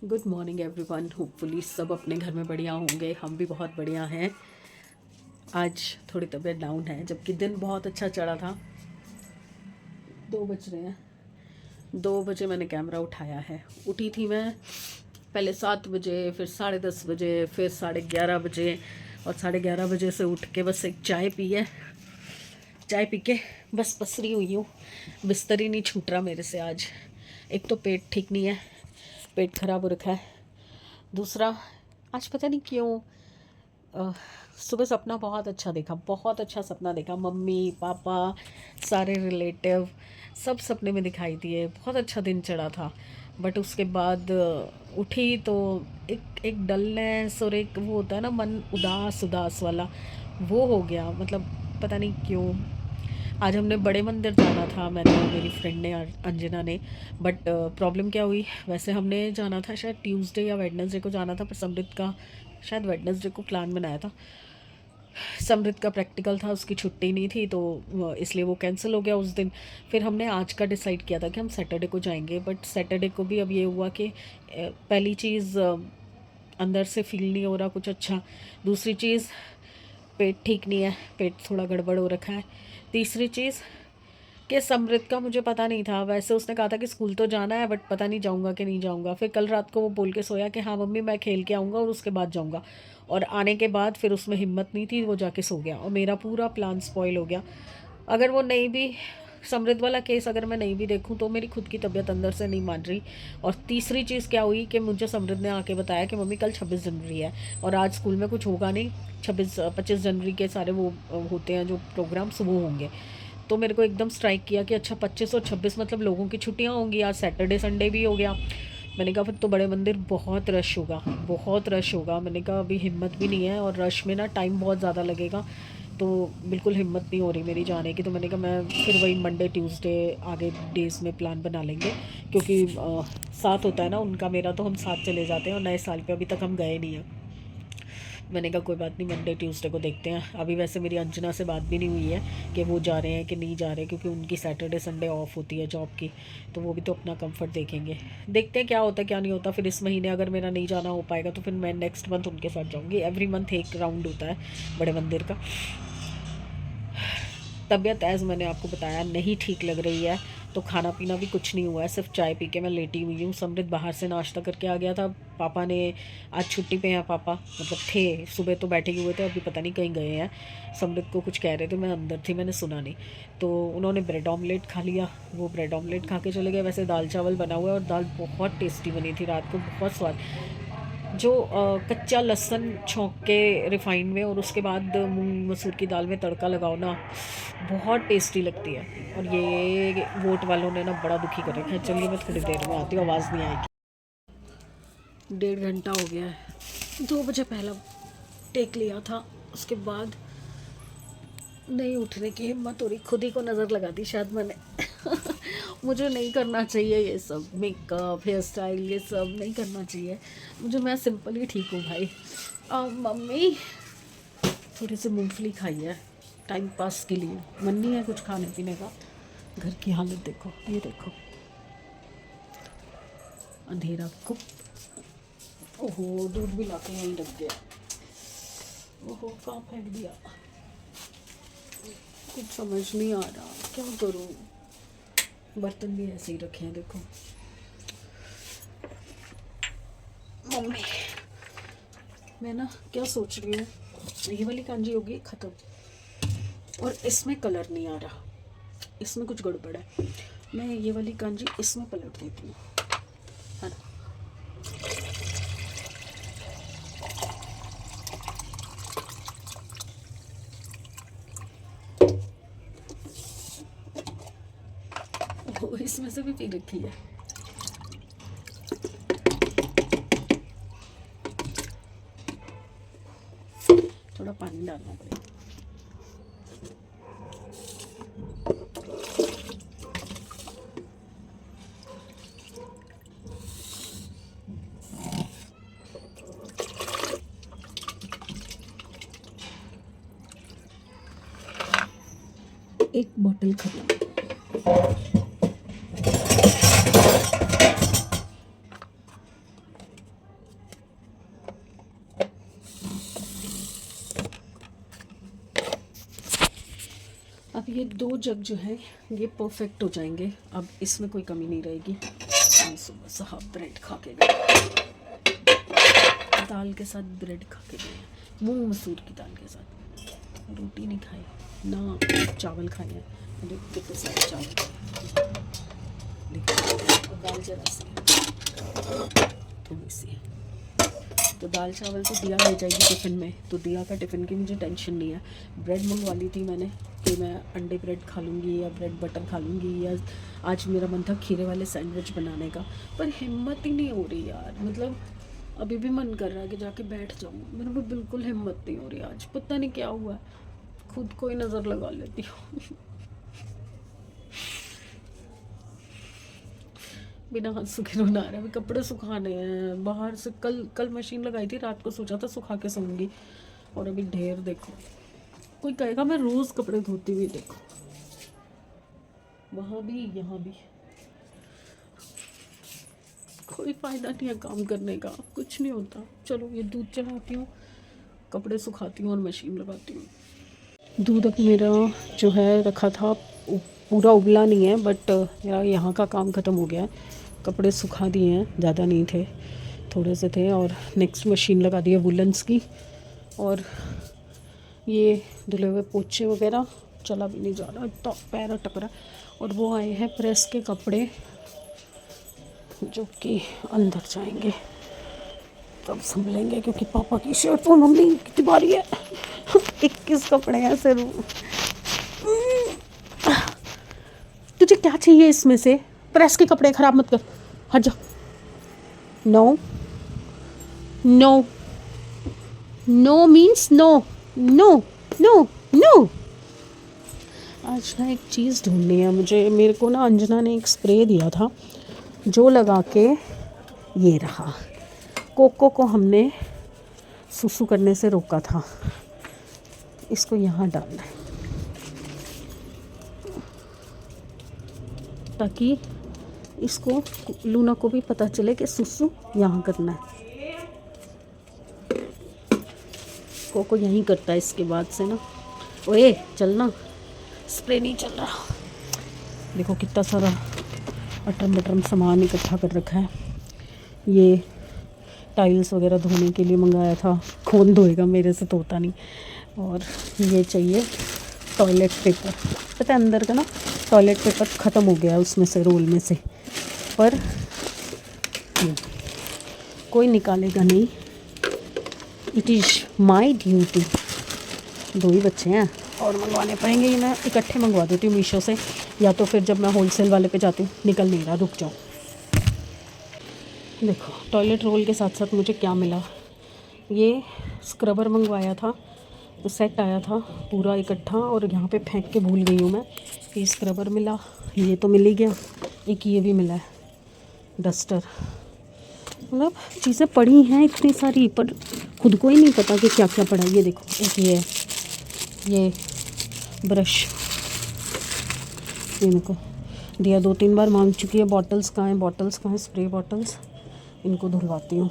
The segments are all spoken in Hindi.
Good morning everyone. होपफुली सब अपने घर में बढ़िया होंगे, हम भी बहुत बढ़िया हैं। आज थोड़ी तबीयत डाउन है, जबकि दिन बहुत अच्छा चढ़ा था। 2 बज रहे हैं। 2 बजे मैंने कैमरा उठाया है। उठी थी मैं पहले 7 बजे, फिर 10:30 बजे, फिर 11:30 बजे, और 11:30 बजे से उठ के बस एक चाय पी है। चाय पी के बस पसरी हुई हूँ। बिस्तर ही नहीं छूट रहा मेरे से आज। एक तो पेट ठीक नहीं है, पेट खराब हो रखा है। दूसरा, आज पता नहीं क्यों अ, सुबह सपना बहुत अच्छा देखा, बहुत अच्छा सपना देखा। मम्मी पापा सारे रिलेटिव सब सपने में दिखाई दिए। बहुत अच्छा दिन चढ़ा था। बट उसके बाद उठी तो एक डलनेस और एक वो होता है ना, मन उदास उदास वाला, वो हो गया। मतलब पता नहीं क्यों। आज हमने बड़े मंदिर जाना था, मैंने और मेरी फ्रेंड ने, अंजना ने। बट प्रॉब्लम क्या हुई, वैसे हमने जाना था शायद ट्यूसडे या वेडनेसडे को जाना था, पर समृद्ध का शायद वेडनेसडे को प्लान बनाया था। समृद्ध का प्रैक्टिकल था, उसकी छुट्टी नहीं थी, तो इसलिए वो कैंसिल हो गया उस दिन। फिर हमने आज का डिसाइड किया था कि हम सैटरडे को जाएंगे। बट सैटरडे को भी अब ये हुआ कि पहली चीज़, अंदर से फील नहीं हो रहा कुछ अच्छा। दूसरी चीज़, पेट ठीक नहीं है, पेट थोड़ा गड़बड़ हो रखा है। तीसरी चीज़ कि समृद्ध का मुझे पता नहीं था। वैसे उसने कहा था कि स्कूल तो जाना है, बट पता नहीं जाऊंगा कि नहीं जाऊंगा। फिर कल रात को वो बोल के सोया कि हाँ मम्मी मैं खेल के आऊँगा और उसके बाद जाऊंगा, और आने के बाद फिर उसमें हिम्मत नहीं थी, वो जाके सो गया और मेरा पूरा प्लान स्पॉइल हो गया। अगर वो नहीं भी, समृद्ध वाला केस अगर मैं नहीं भी देखूं, तो मेरी खुद की तबीयत अंदर से नहीं मान रही। और तीसरी चीज़ क्या हुई कि मुझे समृद्ध ने आके बताया कि मम्मी कल 26 जनवरी है और आज स्कूल में कुछ होगा नहीं। 25 जनवरी के सारे वो होते हैं जो प्रोग्राम्स, वो होंगे। तो मेरे को एकदम स्ट्राइक किया कि अच्छा 25 और 26 मतलब लोगों की छुट्टियां होंगी। आज सैटरडे संडे भी हो गया। मैंने कहा फिर तो बड़े मंदिर बहुत रश होगा, बहुत रश होगा। मैंने कहा अभी हिम्मत भी नहीं है, और रश में ना टाइम बहुत ज़्यादा लगेगा, तो बिल्कुल हिम्मत नहीं हो रही मेरी जाने की। तो मैंने कहा मैं फिर वही मंडे ट्यूसडे आगे डेज़ में प्लान बना लेंगे, क्योंकि साथ होता है ना उनका मेरा, तो हम साथ चले जाते हैं। और नए साल पे अभी तक हम गए नहीं हैं। मैंने कहा कोई बात नहीं, मंडे ट्यूसडे को देखते हैं। अभी वैसे मेरी अंजना से बात भी नहीं हुई है कि वो जा रहे हैं कि नहीं जा रहे, क्योंकि उनकी सैटरडे संडे ऑफ होती है जॉब की, तो वो भी तो अपना कंफर्ट देखेंगे। देखते हैं क्या होता है क्या नहीं होता। फिर इस महीने अगर मेरा नहीं जाना हो पाएगा, तो फिर मैं नेक्स्ट मंथ उनके साथ जाऊँगी। एवरी मंथ एक राउंड होता है बड़े मंदिर का। तबीयत एज़ मैंने आपको बताया नहीं ठीक लग रही है, तो खाना पीना भी कुछ नहीं हुआ है, सिर्फ चाय पी के मैं लेटी हुई हूँ। समृद्ध बाहर से नाश्ता करके आ गया था। पापा ने, आज छुट्टी पे हैं पापा, मतलब थे सुबह तो बैठे हुए थे, अभी पता नहीं कहीं गए हैं। समृद्ध को कुछ कह रहे थे, मैं अंदर थी, मैंने सुना नहीं। तो उन्होंने ब्रेड ऑमलेट खा लिया, वो ब्रेड ऑमलेट खा के चले गए। वैसे दाल चावल बना हुआ है, और दाल बहुत टेस्टी बनी थी रात को, बहुत स्वाद। जो कच्चा लहसुन छौंक के रिफाइंड में, और उसके बाद मूंग मसूर की दाल में तड़का लगाओ ना, बहुत टेस्टी लगती है। और ये वोट वालों ने ना बड़ा दुखी कर रखा है। चलिए मैं थोड़ी देर में आती हूँ, आवाज़ नहीं आएगी। 1.5 घंटा हो गया है। 2 बजे पहला टेक लिया था, उसके बाद नहीं उठने की हिम्मत हो रही। खुद ही को नज़र लगा दी शायद मैंने। मुझे नहीं करना चाहिए ये सब, मेकअप हेयर स्टाइल ये सब नहीं करना चाहिए मुझे। मैं सिंपल ही ठीक हूँ भाई। मम्मी थोड़ी सी मूंगफली खाई है टाइम पास के लिए, मन नहीं है कुछ खाने पीने का। घर की हालत देखो, ये देखो, अंधेरा खूब। ओहो, दूध भी लाके यहीं रख गया। ओहो, कहाँ फेंक दिया, कुछ समझ नहीं आ रहा क्या करूँ। बर्तन भी ऐसे ही रखे हैं देखो। मम्मी, मैं ना क्या सोच रही हूँ, ये वाली कांजी होगी ख़त्म, और इसमें कलर नहीं आ रहा, इसमें कुछ गड़बड़ है। मैं ये वाली कांजी इसमें पलट देती हूँ, है ना। वो इसमें से भी पी रखी है। थोड़ा पानी डालना पड़ेगा। एक बॉटल खत्म। ये 2 जग जो है ये परफेक्ट हो जाएंगे। अब इसमें कोई कमी नहीं रहेगी। मैं सुबह से हाफ ब्रेड खा के गए, दाल के साथ ब्रेड खा के गए, मूंग मसूर की दाल के साथ। रोटी नहीं खाई ना, चावल खाए हैं। कितने सारे चावल, देखो दाल जरा सी थोड़ी सी है, तो दाल चावल तो दिया ले जाएगी टिफ़िन में, तो दिया का टिफ़िन की मुझे टेंशन नहीं है। ब्रेड मंगवा ली थी मैंने कि मैं अंडे ब्रेड खा लूँगी या ब्रेड बटर खा लूँगी, या आज मेरा मन था खीरे वाले सैंडविच बनाने का, पर हिम्मत ही नहीं हो रही यार। मतलब अभी भी मन कर रहा है कि जाके बैठ जाऊँ, मेरे को बिल्कुल हिम्मत नहीं हो रही आज, पता नहीं क्या हुआ। खुद को ही नज़र लगा लेती हूँ बिना हाथ सूखे रोना आ रहा है। अभी कपड़े सुखाने हैं बाहर से, कल मशीन लगाई थी, रात को सोचा था सुखा के सोऊंगी, और अभी ढेर देखो। कोई कहेगा मैं रोज़ कपड़े धोती हुई, देखो वहाँ भी यहाँ भी। कोई फ़ायदा नहीं है काम करने का, कुछ नहीं होता। चलो ये दूध चढ़ाती हूँ, कपड़े सुखाती हूँ और मशीन लगाती हूँ। दूध अब मेरा जो है रखा था पूरा उबला नहीं है, बट मेरा यहाँ का काम ख़त्म हो गया है। कपड़े सुखा दिए हैं, ज़्यादा नहीं थे, थोड़े से थे, और नेक्स्ट मशीन लगा दी है वुलन्स की। और ये धुले हुए पोछे वगैरह, चला भी नहीं जा रहा, इतना पैर अटक रहा। और वो आए हैं प्रेस के कपड़े जो कि अंदर जाएंगे, तब संभलेंगे, क्योंकि पापा की शर्ट वो मम्मी कितनी बारी है 21 कपड़े हैं सिर। तुझे क्या चाहिए इसमें से? प्रेस के कपड़े ख़राब मत कर, हट जा। No no no means no no no no. आज ना एक चीज़ ढूंढनी है मुझे। मेरे को ना अंजना ने एक स्प्रे दिया था जो लगा के, ये रहा, कोको को हमने सुसु करने से रोका था। इसको यहाँ डालना है ताकि इसको लूना को भी पता चले कि सुसु यहाँ करना है। कोको यहीं करता है इसके बाद से ना। ओए चलना, स्प्रे नहीं चल रहा। देखो कितना सारा अटम बटम सामान इकट्ठा कर रखा है। ये टाइल्स वगैरह धोने के लिए मंगाया था, कौन धोएगा, मेरे से तो होता नहीं। और ये चाहिए टॉयलेट पेपर, पता है अंदर का ना टॉयलेट पेपर ख़त्म हो गया उसमें से, रोल में से, पर कोई निकालेगा नहीं। It is my duty. 2 ही बच्चे हैं और मंगवाने पड़ेंगे। ये मैं इकट्ठे मंगवा देती हूँ मीशो से, या तो फिर जब मैं होलसेल वाले पे जाती हूँ। निकल नहीं रहा, रुक जाओ। देखो टॉयलेट रोल के साथ साथ मुझे क्या मिला। ये स्क्रबर मंगवाया था, तो सेट आया था पूरा इकट्ठा, और यहाँ पे फेंक के भूल गई हूँ मैं। ये स्क्रबर मिला, ये तो मिल ही गया, एक ये भी मिला है डस्टर। मतलब चीज़ें पड़ी हैं इतनी सारी, पर खुद को ही नहीं पता कि क्या क्या पड़ा है। ये देखो, एक ये है, ये ब्रश, ये मेरे को दिया, 2-3 बार मांग चुकी है। बॉटल्स कहाँ हैं, बॉटल्स कहाँ हैं, स्प्रे बॉटल्स, इनको धुलवाती हूँ।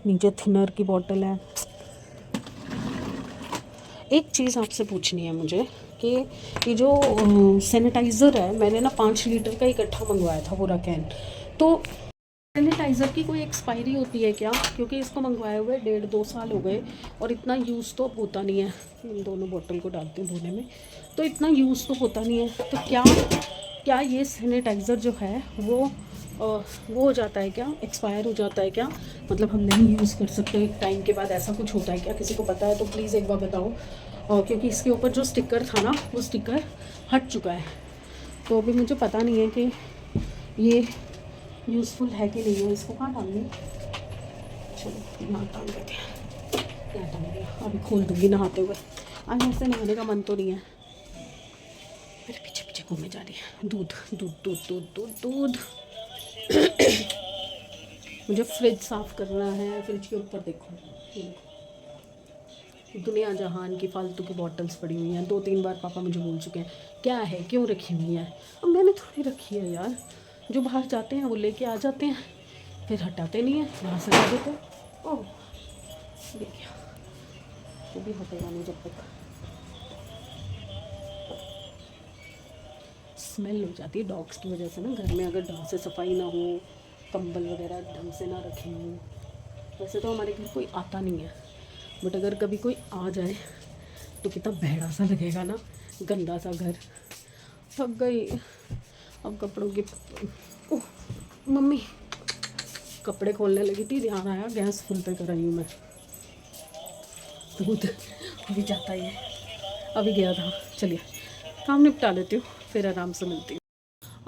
नीचे थिनर की बॉटल है। एक चीज़ आपसे पूछनी है मुझे कि ये जो सैनिटाइज़र है, मैंने ना 5 लीटर का इकट्ठा मंगवाया था पूरा कैन, तो सैनिटाइज़र की कोई एक्सपायरी होती है क्या? क्योंकि इसको मंगवाए हुए 1.5-2 साल हो गए और इतना यूज़ तो होता नहीं है। इन दोनों बोतल को डालती हूँ धोने में, तो इतना यूज़ तो होता नहीं है। तो क्या ये सैनिटाइज़र जो है वो हो जाता है क्या, एक्सपायर हो जाता है क्या? मतलब हम नहीं यूज़ कर सकते एक टाइम के बाद, ऐसा कुछ होता है क्या? किसी को पता है तो प्लीज़ एक बार बताओ। क्योंकि इसके ऊपर जो स्टिकर था ना, वो स्टिकर हट चुका है, तो अभी मुझे पता नहीं है कि ये यूज़फुल है कि नहीं है। इसको कहाँ डालूँ? चलो यहाँ टांग देते हैं, यहाँ टांग दिया। अभी खोल दूँगी नहाते हुए। आज ऐसे नहाने का मन तो नहीं है, मेरे पीछे पीछे घूमे जा रही है। दूध दूध दूध दूध दूध दूध मुझे फ्रिज साफ़ करना है। फ्रिज के ऊपर देखो, दुनिया जहान की फालतू की बॉटल्स पड़ी हुई हैं। 2-3 बार पापा मुझे बोल चुके हैं क्या है, क्यों रखी हुई हैं। अब मैंने थोड़ी रखी है यार, जो बाहर जाते हैं वो लेके आ जाते हैं, फिर हटाते नहीं हैं, वहाँ से ला देते हैं। ओह देखिए, वो भी हटेगा नहीं जब तक। स्मेल हो जाती है डॉग्स की वजह से ना। घर में अगर ढंग से सफाई ना हो, कंबल वगैरह ढंग से ना रखे हों। वैसे तो हमारे घर कोई आता नहीं है, बट अगर कभी कोई आ जाए तो कितना भैड़ा सा लगेगा ना, गंदा सा घर। थक गई अब कपड़ों की। ओह मम्मी, कपड़े खोलने लगी थी, ध्यान आया गैस फुल पे कर रही हूँ मैं। दूध अभी जाता ही है, अभी गया था। चलिए काम निपटा लेती हूँ, फिर आराम से मिलती हूँ।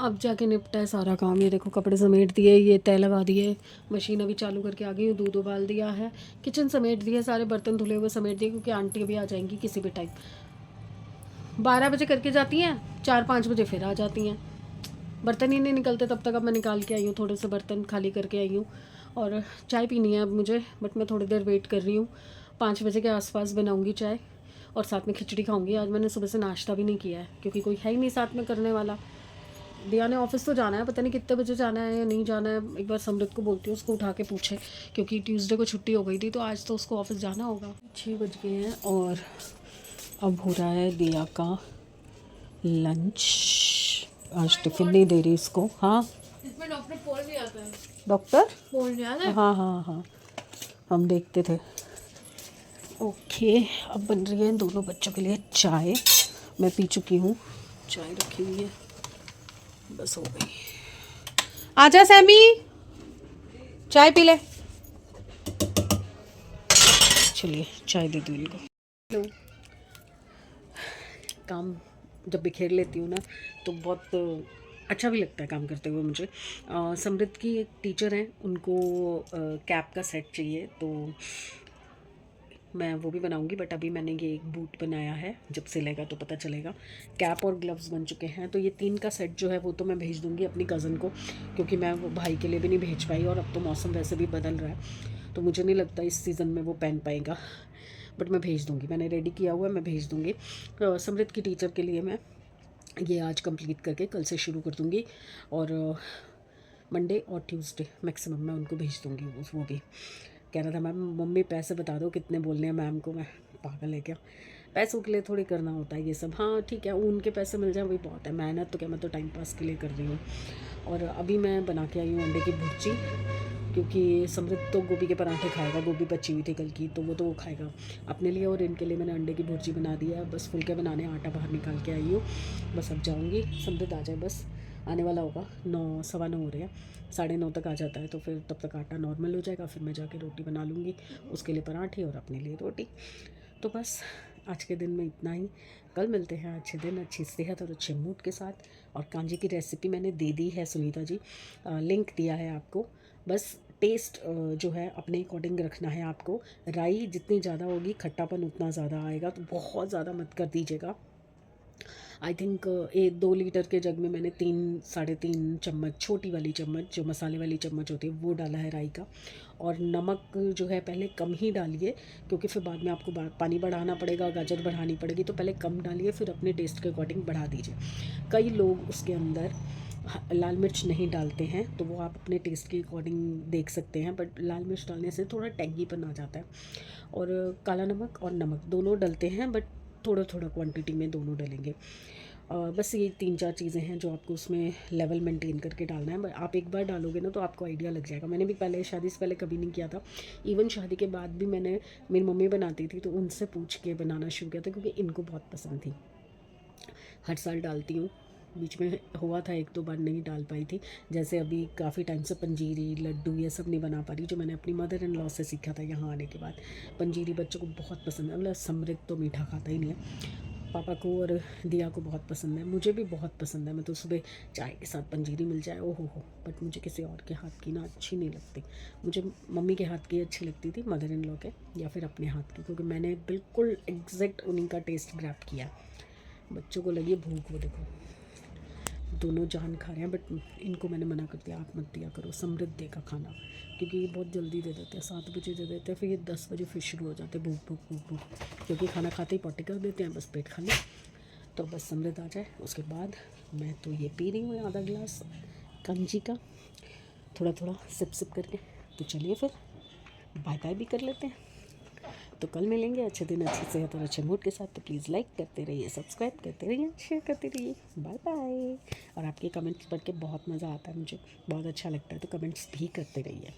अब जाके निपटा है सारा काम। ये देखो कपड़े समेट दिए, ये तय लगा दिए, मशीन अभी चालू करके आ गई हूँ, दूध उबाल दिया है, किचन समेट दिया, सारे बर्तन धुले हुए समेट दिए, क्योंकि आंटी अभी आ जाएंगी किसी भी टाइम। 12 बजे करके जाती हैं, 4-5 बजे फिर आ जाती हैं। बर्तन ही नहीं निकलते तब तक। अब मैं निकाल के आई हूँ, थोड़े से बर्तन खाली करके आई हूँ, और चाय पीनी है अब मुझे, बट मैं थोड़ी देर वेट कर रही हूँ। 5 बजे के आसपास बनाऊँगी चाय, और साथ में खिचड़ी खाऊंगी। आज मैंने सुबह से नाश्ता भी नहीं किया है, क्योंकि कोई है ही नहीं साथ में करने वाला। दिया ने ऑफिस तो जाना है, पता नहीं कितने बजे जाना है या नहीं जाना है। एक बार समृत को बोलती हूँ उसको उठा के पूछे, क्योंकि ट्यूसडे को छुट्टी हो गई थी, तो आज तो उसको ऑफिस जाना होगा। 6 बज गए हैं और अब हो रहा है दिया का लंच। आज टिफिन नहीं दे रही इसको। हाँ इसमें डॉक्टर पोल भी आता है। डॉक्टर पोल याद है? हाँ हाँ हाँ, हम देखते थे। ओके, अब बन रही है दोनों बच्चों के लिए चाय। मैं पी चुकी हूँ, चाय रखी हुई है, बस हो गई। आजा सैमी, चाय पी ले। चलिए चाय दे दूँ इनको। हेलो। काम जब बिखेर लेती हूँ ना तो बहुत अच्छा भी लगता है काम करते हुए मुझे। समृद्ध की एक टीचर हैं, उनको कैप का सेट चाहिए, तो मैं वो भी बनाऊंगी। बट अभी मैंने ये एक बूट बनाया है, जब सिलेगा तो पता चलेगा। कैप और ग्लव्स बन चुके हैं, तो ये 3 का सेट जो है वो तो मैं भेज दूंगी अपनी कज़न को, क्योंकि मैं वो भाई के लिए भी नहीं भेज पाई, और अब तो मौसम वैसे भी बदल रहा है, तो मुझे नहीं लगता इस सीज़न में वो पहन पाएगा। बट मैं भेज दूँगी, मैंने रेडी किया हुआ है, मैं भेज दूँगी। समृद्ध की टीचर के लिए मैं ये आज कंप्लीट करके कल से शुरू कर दूँगी, और मंडे और ट्यूसडे मैक्सिमम मैं उनको भेज दूँगी। वो भी कह रहा था मैम मम्मी पैसे बता दो कितने बोलने हैं मैम को। मैं पागल है क्या, पैसों के लिए थोड़ी करना होता है ये सब। हाँ ठीक है, उनके पैसे मिल जाए वही बहुत है, मेहनत तो क्या, मैं तो टाइम पास के लिए कर रही हूँ। और अभी मैं बना के आई हूँ अंडे की भुर्जी, क्योंकि समृद्ध तो गोभी के पराठे खाएगा, गोभी बची हुई थी कल की, तो वो खाएगा अपने लिए, और इनके लिए मैंने अंडे की भुर्जी बना दी है। बस फुलके बनाने, आटा बाहर निकाल के आई हूँ, बस अब जाऊँगी। समृद्ध आ जाए, बस आने वाला होगा, 9 सवा 9 हो रहे हैं, 9:30 तक आ जाता है, तो फिर तब तक आटा नॉर्मल हो जाएगा, फिर मैं जाके रोटी बना लूँगी, उसके लिए पराठे और अपने लिए रोटी। तो बस आज के दिन में इतना ही, कल मिलते हैं अच्छे दिन, अच्छी सेहत और अच्छे मूड के साथ। और कांजी की रेसिपी मैंने दे दी है सुनीता जी, लिंक दिया है आपको। बस टेस्ट जो है अपने अकॉर्डिंग रखना है आपको। राई जितनी ज़्यादा होगी खट्टापन उतना ज़्यादा आएगा, तो बहुत ज़्यादा मत कर दीजिएगा। आई थिंक 2 लीटर के जग में मैंने 3-3.5 चम्मच, छोटी वाली चम्मच जो मसाले वाली चम्मच होती है वो डाला है राई का। और नमक जो है पहले कम ही डालिए, क्योंकि फिर बाद में आपको पानी बढ़ाना पड़ेगा, गाजर बढ़ानी पड़ेगी, तो पहले कम डालिए, फिर अपने टेस्ट के अकॉर्डिंग बढ़ा दीजिए। कई लोग उसके अंदर लाल मिर्च नहीं डालते हैं, तो वो आप अपने टेस्ट के अकॉर्डिंग देख सकते हैं, बट लाल मिर्च डालने से थोड़ा टैंगीपन आ जाता है। और काला नमक और नमक दोनों डलते हैं, बट थोड़ा थोड़ा क्वांटिटी में दोनों डलेंगे। बस ये 3-4 चीज़ें हैं जो आपको उसमें लेवल मेंटेन करके डालना है। आप एक बार डालोगे ना तो आपको आइडिया लग जाएगा। मैंने भी पहले शादी से पहले कभी नहीं किया था, इवन शादी के बाद भी मैंने, मेरी मम्मी बनाती थी तो उनसे पूछ के बनाना शुरू किया था, क्योंकि इनको बहुत पसंद थी। हर साल डालती हूँ, बीच में हुआ था 1-2 बार नहीं डाल पाई थी, जैसे अभी काफ़ी टाइम से पंजीरी लड्डू ये सब नहीं बना पा रही, जो मैंने अपनी मदर इन लॉ से सीखा था यहाँ आने के बाद। पंजीरी बच्चों को बहुत पसंद है, मतलब समृद्ध तो मीठा खाता ही नहीं है, पापा को और दिया को बहुत पसंद है, मुझे भी बहुत पसंद है। मैं तो सुबह चाय के साथ पंजीरी मिल जाए ओ हो, बट मुझे किसी और के हाथ की ना अच्छी नहीं लगती। मुझे मम्मी के हाथ की अच्छी लगती थी, मदर इन लॉ के, या फिर अपने हाथ की, क्योंकि मैंने बिल्कुल एग्जैक्ट उन्हीं का टेस्ट ग्रैब किया। बच्चों को लगी भूख, वो देखो दोनों जान खा रहे हैं, बट इनको मैंने मना कर दिया, आप मत दिया करो, समृद्ध देगा खाना, क्योंकि ये बहुत जल्दी दे देते हैं, 7 बजे दे देते हैं, फिर ये 10 बजे फिर शुरू हो जाते हैं भूख भूख भूख भूख, क्योंकि खाना खाते ही पॉटी कर देते हैं, बस पेट खाली। तो बस समृद्ध आ जाए, उसके बाद मैं तो ये पी रही हूँ आधा गिलास कंजी का, थोड़ा थोड़ा सिप सिप करके। तो चलिए फिर बाय बाय भी कर लेते हैं। तो कल मिलेंगे अच्छे दिन, अच्छी सेहत और अच्छे मूड के साथ। तो प्लीज़ लाइक करते रहिए, सब्सक्राइब करते रहिए, शेयर करते रहिए। Bye bye. और आपके कमेंट्स पढ़ के बहुत मज़ा आता है मुझे, बहुत अच्छा लगता है, तो कमेंट्स भी करते रहिए।